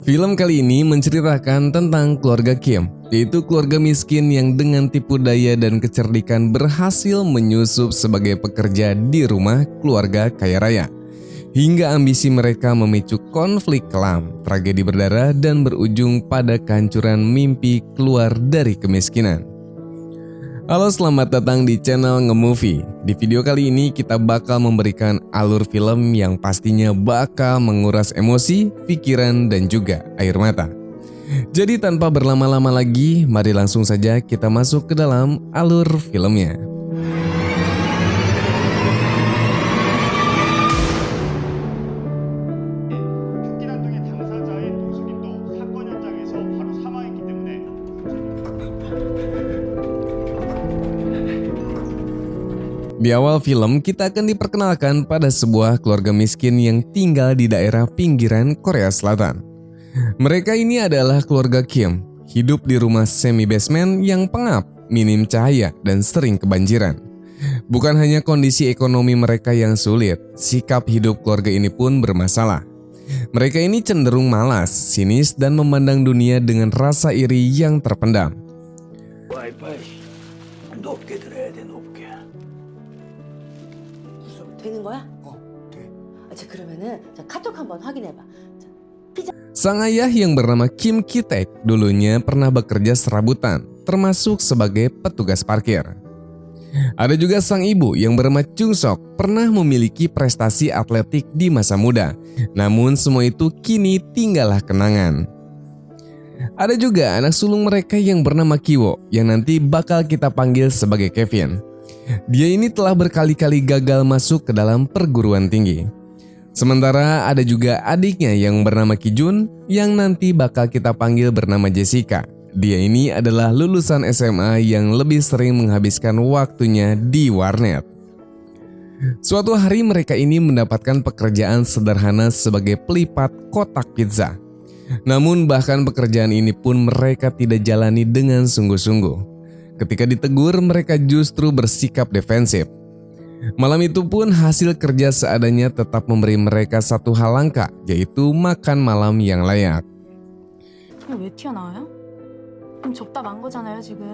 Film kali ini menceritakan tentang keluarga Kim, yaitu keluarga miskin yang dengan tipu daya dan kecerdikan berhasil menyusup sebagai pekerja di rumah keluarga kaya raya. Hingga ambisi mereka memicu konflik kelam, tragedi berdarah, dan berujung pada kehancuran mimpi keluar dari kemiskinan. Halo, selamat datang di channel Ngemovie. Di video kali ini kita bakal memberikan alur film yang pastinya bakal menguras emosi, pikiran, dan juga air mata. Jadi tanpa berlama-lama lagi, mari langsung saja kita masuk ke dalam alur filmnya. Di awal film, kita akan diperkenalkan pada sebuah keluarga miskin yang tinggal di daerah pinggiran Korea Selatan. Mereka ini adalah keluarga Kim, hidup di rumah semi-basement yang pengap, minim cahaya, dan sering kebanjiran. Bukan hanya kondisi ekonomi mereka yang sulit, sikap hidup keluarga ini pun bermasalah. Mereka ini cenderung malas, sinis, dan memandang dunia dengan rasa iri yang terpendam. 되는 거야? 돼. 자, 그러면은 자, 카톡 한번 확인해 봐. Sang ayah yang bernama Kim Ki-taek dulunya pernah bekerja serabutan, termasuk sebagai petugas parkir. Ada juga sang ibu yang bernama Chung Sok, pernah memiliki prestasi atletik di masa muda. Namun semua itu kini tinggallah kenangan. Ada juga anak sulung mereka yang bernama Kiwo, yang nanti bakal kita panggil sebagai Kevin. Dia ini telah berkali-kali gagal masuk ke dalam perguruan tinggi. Sementara ada juga adiknya yang bernama Kijun yang nanti bakal kita panggil bernama Jessica. Dia ini adalah lulusan SMA yang lebih sering menghabiskan waktunya di warnet. Suatu hari mereka ini mendapatkan pekerjaan sederhana sebagai pelipat kotak pizza. Namun bahkan pekerjaan ini pun mereka tidak jalani dengan sungguh-sungguh. Ketika ditegur, mereka justru bersikap defensif. Malam itu pun hasil kerja seadanya tetap memberi mereka satu hal langka, yaitu makan malam yang layak. 왜 튀어나와요? 그럼 접다 만 거잖아요 지금.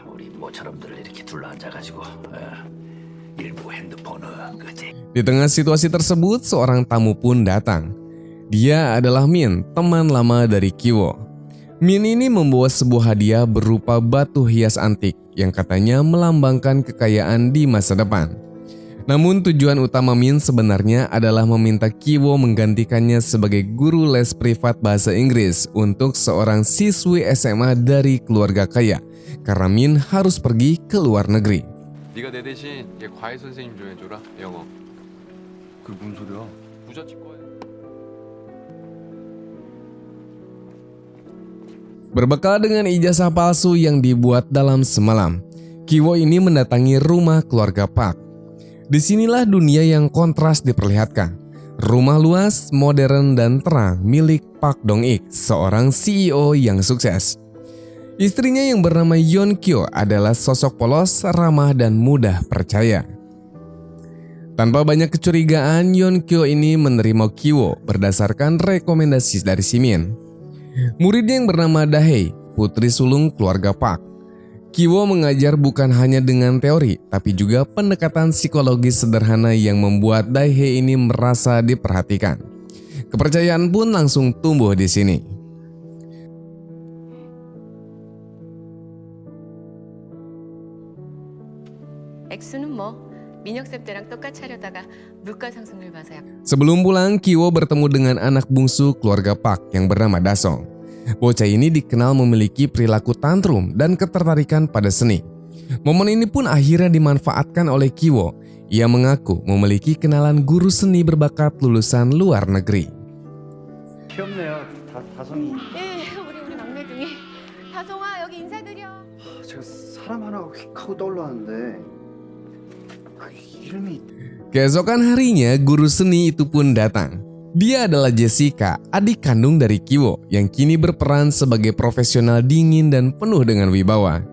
우리 모처럼들 이렇게 둘러앉아가지고 일부 핸드폰은 그지. Di tengah situasi tersebut, seorang tamu pun datang. Dia adalah Min, teman lama dari Kiwo. Min ini membawa sebuah hadiah berupa batu hias antik yang katanya melambangkan kekayaan di masa depan. Namun tujuan utama Min sebenarnya adalah meminta Kiwo menggantikannya sebagai guru les privat bahasa Inggris untuk seorang siswi SMA dari keluarga kaya, karena Min harus pergi ke luar negeri. 네가 내 대신 얘 과외 선생님 좀 해줘라, 영어. 그게 무슨 소리야? 부잣집 과외. Berbekal dengan ijazah palsu yang dibuat dalam semalam, Kiwo ini mendatangi rumah keluarga Park. Disinilah dunia yang kontras diperlihatkan. Rumah luas, modern, dan terang milik Park Dong-ik, seorang CEO yang sukses. Istrinya yang bernama Yeon Kyo adalah sosok polos, ramah, dan mudah percaya. Tanpa banyak kecurigaan, Yeon Kyo ini menerima Kiwo berdasarkan rekomendasi dari si Min. Muridnya yang bernama Dae, putri sulung keluarga Park. Kiwo mengajar bukan hanya dengan teori, tapi juga pendekatan psikologis sederhana yang membuat Dae ini merasa diperhatikan. Kepercayaan pun langsung tumbuh di sini. 액수는 뭐 민혁쌤 때랑 똑같이 하려다가 물가 상승률 봐서 Sebelum pulang, Kiwo bertemu dengan anak bungsu keluarga Park yang bernama Dasong. Bocah ini dikenal memiliki perilaku tantrum dan ketertarikan pada seni. Momen ini pun akhirnya dimanfaatkan oleh Kiwo. Ia mengaku memiliki kenalan guru seni berbakat lulusan luar negeri. 귀엽네요. 다솜이. 예, 우리 막내둥이 다송아 여기 인사드려. 제가 사람 하나가 휙 하고 떠올랐는데 그 이름이 Keesokan harinya, guru seni itu pun datang. Dia adalah Jessica, adik kandung dari Kiwo, yang kini berperan sebagai profesional dingin dan penuh dengan wibawa.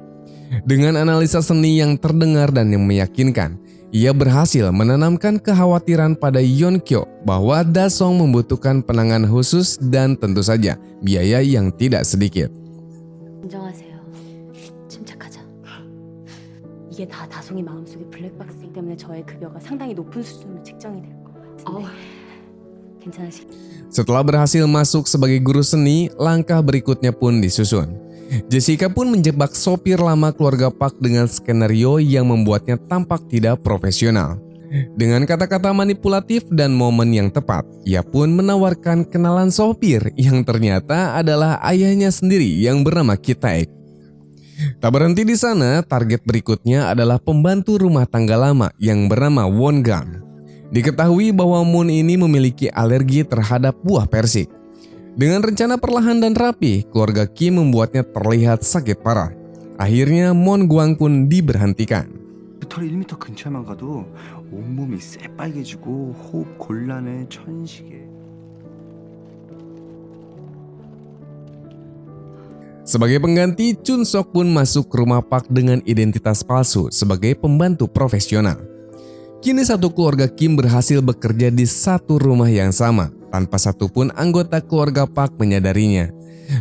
Dengan analisa seni yang terdengar dan yang meyakinkan, Ia berhasil menanamkan kekhawatiran pada Yeonkyo bahwa Dasong membutuhkan penanganan khusus dan tentu saja biaya yang tidak sedikit. 진정하세요. 침착하자. 이게 다 다송이 마음속의 블랙박스이기 때문에 저의 급여가 상당히 높은 수준으로 책정이 될 것 같은데 괜찮으시겠어요? Setelah berhasil masuk sebagai guru seni, langkah berikutnya pun disusun. Jessica pun menjebak sopir lama keluarga Park dengan skenario yang membuatnya tampak tidak profesional. Dengan kata-kata manipulatif dan momen yang tepat, ia pun menawarkan kenalan sopir yang ternyata adalah ayahnya sendiri yang bernama Ki-taek. Tak berhenti di sana, target berikutnya adalah pembantu rumah tangga lama yang bernama Won-gun. Diketahui bahwa Moon ini memiliki alergi terhadap buah persik. Dengan rencana perlahan dan rapi, keluarga Kim membuatnya terlihat sakit parah. Akhirnya Moon-gwang pun diberhentikan. 털 1m 근처만 가도 온몸이 새빨개지고 호흡 곤란해 천식에. Sebagai pengganti, Chun Sok pun masuk ke rumah Park dengan identitas palsu sebagai pembantu profesional. Kini satu keluarga Kim berhasil bekerja di satu rumah yang sama, tanpa satupun anggota keluarga Park menyadarinya.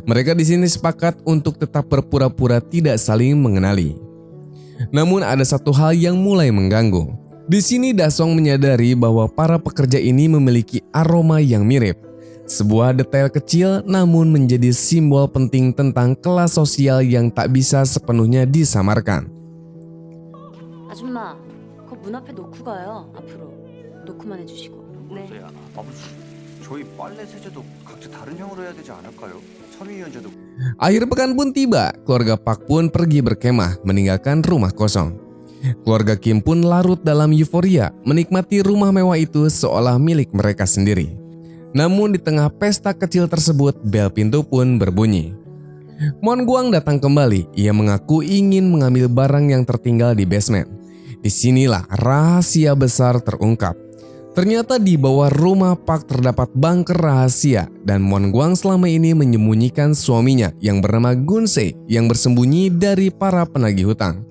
Mereka di sini sepakat untuk tetap berpura-pura tidak saling mengenali. Namun ada satu hal yang mulai mengganggu. Di sini Dasong menyadari bahwa para pekerja ini memiliki aroma yang mirip. Sebuah detail kecil namun menjadi simbol penting tentang kelas sosial yang tak bisa sepenuhnya disamarkan. 아줌마, 그거 문 앞에 놓고 가요. 앞으로 놓고만 해주시고. 네. 아버지, 저희 빨래 세제도 각자 다른 형으로 해야 되지 않을까요? 섬유유연제도. Akhir pekan pun tiba, keluarga Park pun pergi berkemah meninggalkan rumah kosong. Keluarga Kim pun larut dalam euforia menikmati rumah mewah itu seolah milik mereka sendiri. Namun di tengah pesta kecil tersebut, bel pintu pun berbunyi. Moon-gwang datang kembali, ia mengaku ingin mengambil barang yang tertinggal di basement. Disinilah rahasia besar terungkap. Ternyata di bawah rumah Park terdapat bunker rahasia dan Moon-gwang selama ini menyembunyikan suaminya yang bernama Gun-se yang bersembunyi dari para penagih hutang.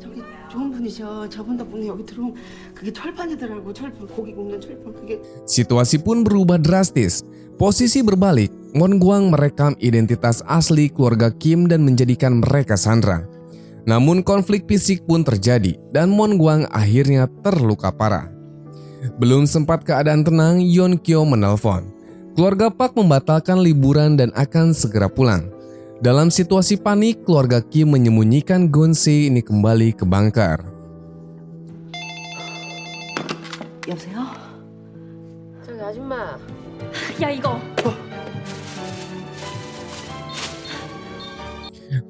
저기 좋은 분이셔. 저분 덕분에 여기 들어온 그게 철판이더라고. 철판, 고기 굽는 철판. 그게 Situasi pun berubah drastis. Posisi berbalik, Moon-gwang merekam identitas asli keluarga Kim dan menjadikan mereka sandera. Namun konflik fisik pun terjadi dan Moon-gwang akhirnya terluka parah. Belum sempat keadaan tenang, Yeonkyo menelpon. Keluarga Park membatalkan liburan dan akan segera pulang. Dalam situasi panik, keluarga Kim menyembunyikan Gun-se ini kembali ke bunker. 여보세요? 저기 아줌마. 야 이거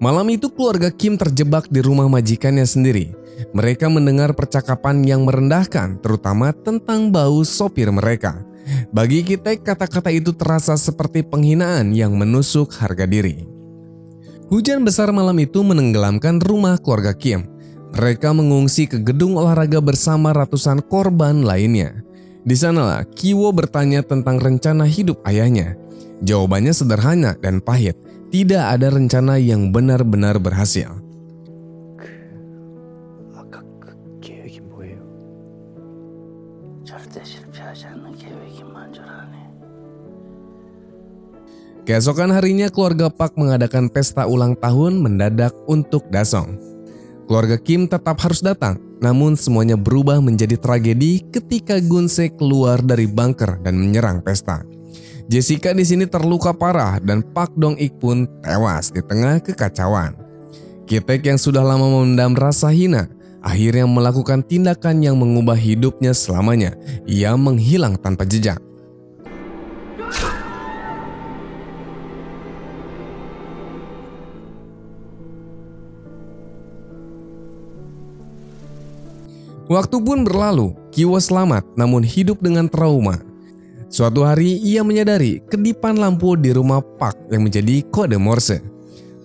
Malam itu keluarga Kim terjebak di rumah majikannya sendiri. Mereka mendengar percakapan yang merendahkan, terutama tentang bau sopir mereka. Bagi kita, kata-kata itu terasa seperti penghinaan yang menusuk harga diri. Hujan besar malam itu menenggelamkan rumah keluarga Kim. Mereka mengungsi ke gedung olahraga bersama ratusan korban lainnya. Di sanalah Kiwo bertanya tentang rencana hidup ayahnya. Jawabannya sederhana dan pahit. Tidak ada rencana yang benar-benar berhasil. 아까 그 계획이 뭐예요? 절대 실패하지 않는 계획이만 줄 아네. Keesokan harinya keluarga Park mengadakan pesta ulang tahun mendadak untuk Dasong. Keluarga Kim tetap harus datang, namun semuanya berubah menjadi tragedi ketika Gun-se keluar dari bunker dan menyerang pesta. Jessica di sini terluka parah dan Park Dong-ik pun tewas di tengah kekacauan. Ki-taek yang sudah lama memendam rasa hina, akhirnya melakukan tindakan yang mengubah hidupnya selamanya. Ia menghilang tanpa jejak. Waktu pun berlalu, Kiwo selamat namun hidup dengan trauma. Suatu hari ia menyadari kedipan lampu di rumah Park yang menjadi kode Morse.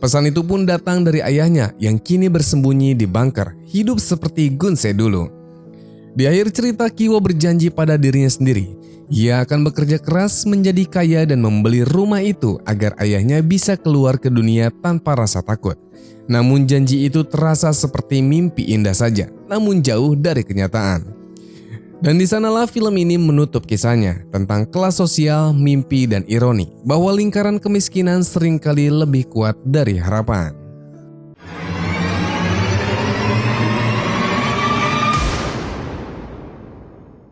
Pesan itu pun datang dari ayahnya yang kini bersembunyi di bunker, hidup seperti Gun-se dulu. Di akhir cerita, Kiwo berjanji pada dirinya sendiri. Ia akan bekerja keras menjadi kaya dan membeli rumah itu agar ayahnya bisa keluar ke dunia tanpa rasa takut. Namun janji itu terasa seperti mimpi indah saja, namun jauh dari kenyataan. Dan di sanalah film ini menutup kisahnya tentang kelas sosial, mimpi, dan ironi bahwa lingkaran kemiskinan seringkali lebih kuat dari harapan.